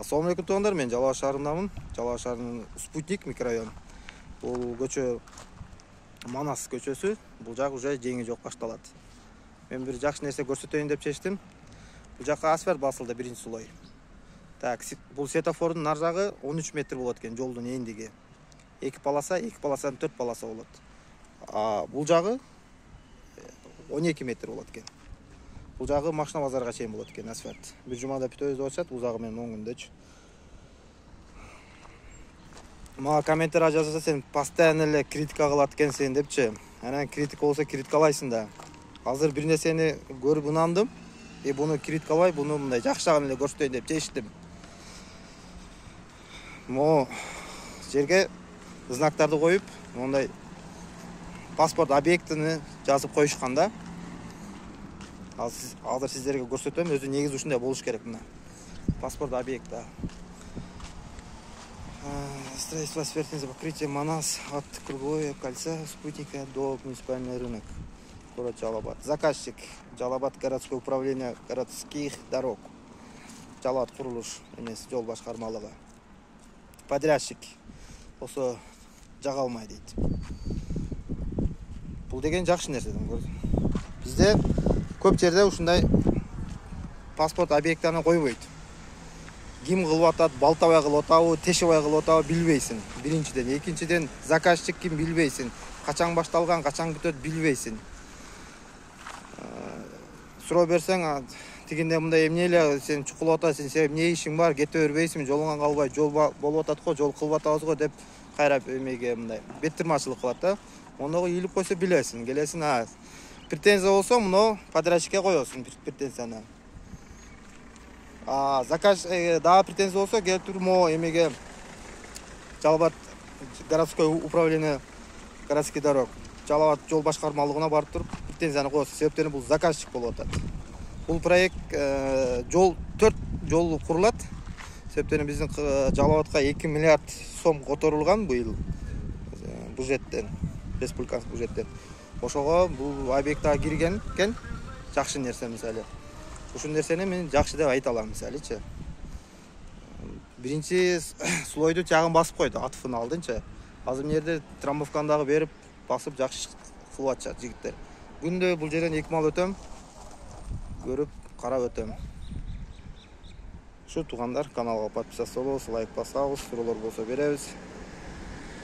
Assalamu alaikum туугандар, мен Жалал Абад шаарындамын. Жалал Абад шаарынын Спутник микрорайон. Бул көчө Манас көчөсү. Бул жак уже жеңи жок башталат. Мен бир жакшы нерсе көрсөтөйүн деп чечтим. Бул жакка асфальт басылды биринчи слой. Так, бул светофордун нар жагы 13 метр болот экен, жолдун эндиги. 2 полоса, 2 полосанын 4 полоса болот. Бул жагы 12 метр болот экен. Бул жагы машина базарга чейин болот экен асфальт. Бир жумада бүтөбүз деп атышат, узагы менен оң күндөчү. Мага комментарий жазса, сен постоянно эле критика кылат экенсиң депчи. Анан критика болсо критикалайсың да. Азыр бир нерсени көрүп ынандым. Буну критикалай, буну мындай жакшы жагын эле көрсөтөйүн деп чечтим. Мо жерге знактарды коюп, мондай паспорт объектini жазып коюшкан да. Азыр сиздерге көрсөтөм, өзү негизи ушундай болуш керек мына. Паспорт объекта. Строительство асфальтного покрытия Манас от кругового кольца спутника до муниципальный рынок. Город Жалал Абад. Заказчик Жалал Абад городское управление городских дорог. Жалал Абад курулуш эмес жол башкармалыгы. Подрядчик болсо жага алмай дейт. Бул деген жакшы нерсе. Бизде көп жерде ушундай паспорт объекттарын койбойт. Ким кылып атат, балтабай кылып атабы, тешебай кылып атабы билбейсиң. Биринчиден, экинчиден заказчик ким билбейсиң. Качан башталган, качан бүтөт билбейсиң. Суроо берсең, тигинде мындай эмне эле сен чукулуп атасың, сен эмне ишиң бар, кете бербейсиңби, жолуңан калбай, жол болуп атат го, жол кылып атабыз го деп кайра эмеге мындай беттирмачылык кылат да. Ондого ийилип койсо билесиң, келесиң, претензия болсо, муну подрядчикке коесуң претензияны. Заказ дагы претензия болсо, келип туруп мо эмеге Жалал Абад городское управление городских дорог, Жалал Абад жол башкармалыгына барып туруп претензияны коесуң. Себептен бул заказчик болуп атат. Бул проект жол 4 жол курулат. Себептен биздин Жалал Абадка 2 миллиард сом которулган быйыл бюджеттен, республикалык бюджеттен. Ошого бул объектка кирген экен, жакшы нерсе мисалы. Ушул нерсени мен жакшы деп айта алам мисалычы. Биринчи слойду чагын басып койду, атфын алдынча. Азыр мына жерде трамбовканы дагы берип, басып жакшы кылып атышат жигиттер. Күндө бул жерден 2 мал өтөм, көрүп, карап өтөм. Ушу туугандар, каналга подписаться болобуз, лайк басабыз, суроолор болсо беребиз.